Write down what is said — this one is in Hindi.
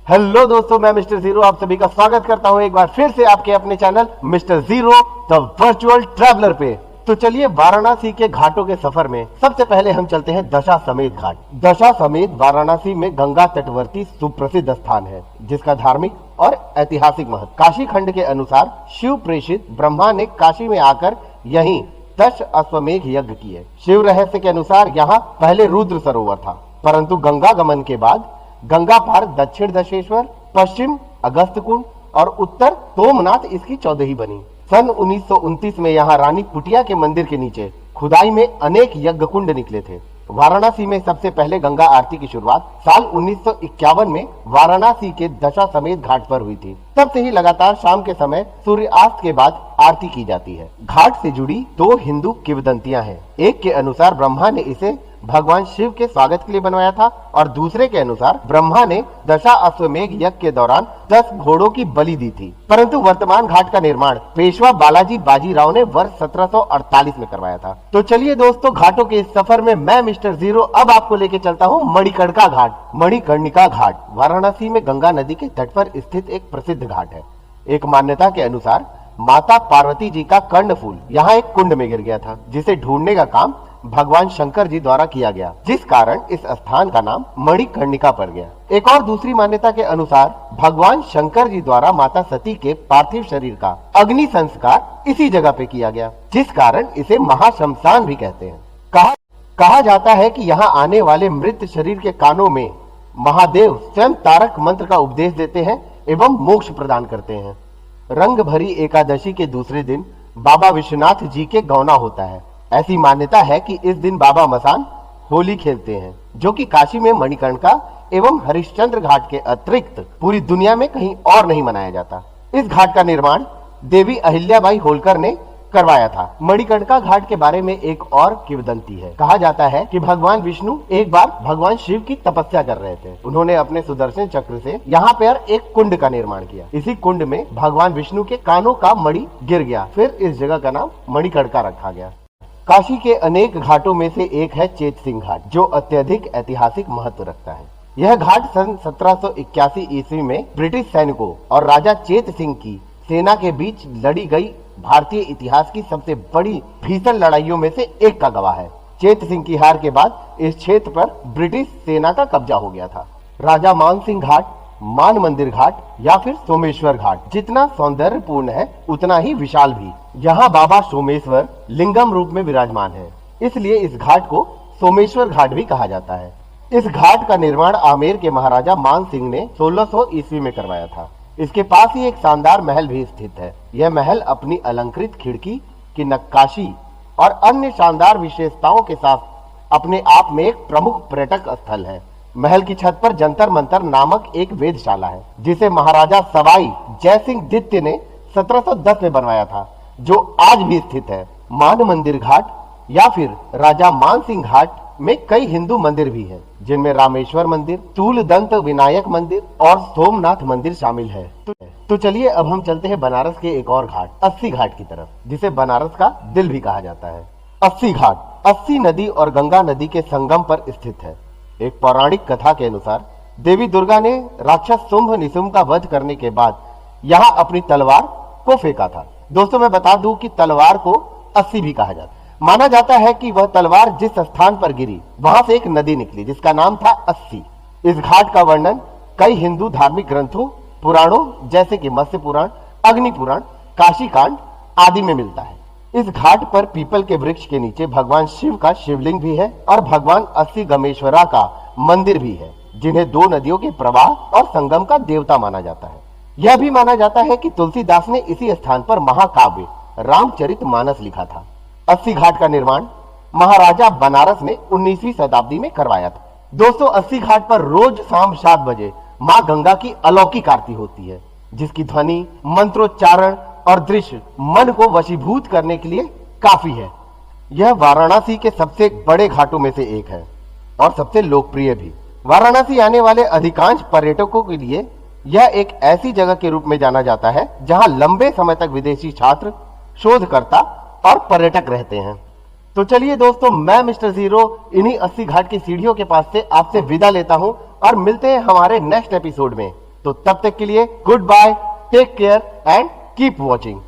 हेलो दोस्तों, मैं मिस्टर जीरो आप सभी का स्वागत करता हूं एक बार फिर से आपके अपने channel mister zero the virtual traveller पे। तो चलिए वाराणसी के घाटों के सफर में सबसे पहले हम चलते हैं दशाश्वमेध घाट। दशाश्वमेध वाराणसी में गंगा तटवर्ती सुप्रसिद्ध स्थान है जिसका धार्मिक और ऐतिहासिक महत्व। काशी खंड के अनुसार शिव प्रेषित ब्रह्मा ने काशी में आकर यहीं 10 अश्वमेध यज्ञ किए। शिव रहस्य के अनुसार यहाँ पहले रुद्र सरोवर था, परंतु गंगा गमन के बाद गंगा पार दक्षिण दशेश्वर, पश्चिम अगस्त कुंड और उत्तर सोमनाथ इसकी चौदही बनी। सन 1929 में यहाँ रानी कुटिया के मंदिर के नीचे खुदाई में अनेक यज्ञ कुंड निकले थे। वाराणसी में सबसे पहले गंगा आरती की शुरुआत साल 1951 में वाराणसी के दशाश्वमेध घाट पर हुई थी। तब से ही लगातार शाम के समय सूर्यास्त के बाद आरती की जाती है। घाट से जुड़ी 2 हिंदू किंवदंतियां हैं। एक के अनुसार ब्रह्मा ने इसे भगवान शिव के स्वागत के लिए बनवाया था और दूसरे के अनुसार ब्रह्मा ने दशाश्वमेध यज्ञ के दौरान 10 घोड़ों की बलि दी थी। परंतु वर्तमान घाट का निर्माण पेशवा बालाजी बाजीराव ने वर्ष 1748 में करवाया था। तो चलिए दोस्तों, घाटों के इस सफर में मैं मिस्टर जीरो अब आपको लेके चलता हूँ मणिकर्णिका घाट। मणिकर्णिका घाट वाराणसी में गंगा नदी के तट पर स्थित एक प्रसिद्ध घाट है। एक मान्यता के अनुसार माता पार्वती जी का कर्णफूल यहाँ एक कुंड में गिर गया था, जिसे ढूंढने का काम भगवान शंकर जी द्वारा किया गया, जिस कारण इस स्थान का नाम मणिकर्णिका पड़ गया। एक और दूसरी मान्यता के अनुसार भगवान शंकर जी द्वारा माता सती के पार्थिव शरीर का अग्नि संस्कार इसी जगह पे किया गया, जिस कारण इसे महाशमशान भी कहते हैं। कहा जाता है कि यहाँ आने वाले मृत शरीर के कानों में महादेव स्वयं तारक मंत्र का उपदेश देते हैं एवं मोक्ष प्रदान करते हैं। रंग भरी एकादशी के दूसरे दिन बाबा विश्वनाथ जी के गौना होता है। ऐसी मान्यता है कि इस दिन बाबा मसान होली खेलते हैं, जो कि काशी में मणिकर्णिका एवं हरिश्चंद्र घाट के अतिरिक्त पूरी दुनिया में कहीं और नहीं मनाया जाता। इस घाट का निर्माण देवी अहिल्याबाई होलकर ने करवाया था। मणिकर्णिका घाट के बारे में एक और किंवदंती है। कहा जाता है कि भगवान विष्णु एक बार भगवान शिव की तपस्या कर रहे थे। उन्होंने अपने सुदर्शन चक्र से यहाँ पर एक कुंड का निर्माण किया। इसी कुंड में भगवान विष्णु के कानों का मणि गिर गया, फिर इस जगह का नाम मणिकर्णिका रखा गया। काशी के अनेक घाटों में से एक है चेत सिंह घाट, जो अत्यधिक ऐतिहासिक महत्व रखता है। यह घाट सन 1781 ईस्वी में ब्रिटिश सैनिकों और राजा चेत सिंह की सेना के बीच लड़ी गई भारतीय इतिहास की सबसे बड़ी भीषण लड़ाइयों में से एक का गवाह है। चेत सिंह की हार के बाद इस क्षेत्र पर ब्रिटिश सेना का कब्जा हो गया था। राजा मान सिंह घाट, मान मंदिर घाट या फिर सोमेश्वर घाट जितना सौंदर्यपूर्ण है उतना ही विशाल भी। यहाँ बाबा सोमेश्वर लिंगम रूप में विराजमान है, इसलिए इस घाट को सोमेश्वर घाट भी कहा जाता है। इस घाट का निर्माण आमेर के महाराजा मान सिंह ने 1600 ईस्वी में करवाया था। इसके पास ही एक शानदार महल भी स्थित है। यह महल अपनी अलंकृत खिड़की की नक्काशी और अन्य शानदार विशेषताओं के साथ अपने आप में एक प्रमुख पर्यटक स्थल है। महल की छत पर जंतर मंतर नामक एक वेधशाला है, जिसे महाराजा सवाई जय सिंह द्वितीय ने 1710 में बनवाया था, जो आज भी स्थित है। मान मंदिर घाट या फिर राजा मान सिंह घाट में कई हिंदू मंदिर भी हैं, जिनमें रामेश्वर मंदिर, तूलदंत विनायक मंदिर और सोमनाथ मंदिर शामिल है। तो चलिए अब हम चलते हैं बनारस के एक और घाट, अस्सी घाट की तरफ, जिसे बनारस का दिल भी कहा जाता है। अस्सी घाट अस्सी नदी और गंगा नदी के संगम पर स्थित है। एक पौराणिक कथा के अनुसार देवी दुर्गा ने राक्षस शुंभ निशुंभ का वध करने के बाद यहाँ अपनी तलवार को फेंका था। दोस्तों, मैं बता दूं कि तलवार को अस्सी भी कहा जाता है। माना जाता है कि वह तलवार जिस स्थान पर गिरी वहां से एक नदी निकली जिसका नाम था अस्सी। इस घाट का वर्णन कई हिंदू धार्मिक ग्रंथों, पुराणों जैसे कि मत्स्य पुराण, अग्नि पुराण, काशी कांड आदि में मिलता है। इस घाट पर पीपल के वृक्ष के नीचे भगवान शिव का शिवलिंग भी है और भगवान अस्सी गमेश्वरा का मंदिर भी है, जिन्हें 2 नदियों के प्रवाह और संगम का देवता माना जाता है। यह भी माना जाता है कि तुलसीदास ने इसी स्थान पर महाकाव्य रामचरितमानस लिखा था। अस्सी घाट का निर्माण महाराजा बनारस ने 19वीं शताब्दी में करवाया था। दोस्तों, अस्सी घाट पर रोज शाम 7 बजे माँ गंगा की अलौकिक आरती होती है, जिसकी ध्वनि, मंत्रोच्चारण और दृश्य मन को वशीभूत करने के लिए काफी है। यह वाराणसी के सबसे बड़े घाटों में से एक है और सबसे लोकप्रिय भी। वाराणसी आने वाले अधिकांश पर्यटकों के लिए यह एक ऐसी जगह के रूप में जाना जाता है जहां लंबे समय तक विदेशी छात्र, शोधकर्ता और पर्यटक रहते हैं। तो चलिए दोस्तों, मैं मिस्टर जीरो इन्हीं 80 घाट की सीढ़ियों के पास से आपसे विदा लेता हूं और मिलते हैं हमारे नेक्स्ट एपिसोड में। तो तब तक के लिए good bye, take care and keep watching.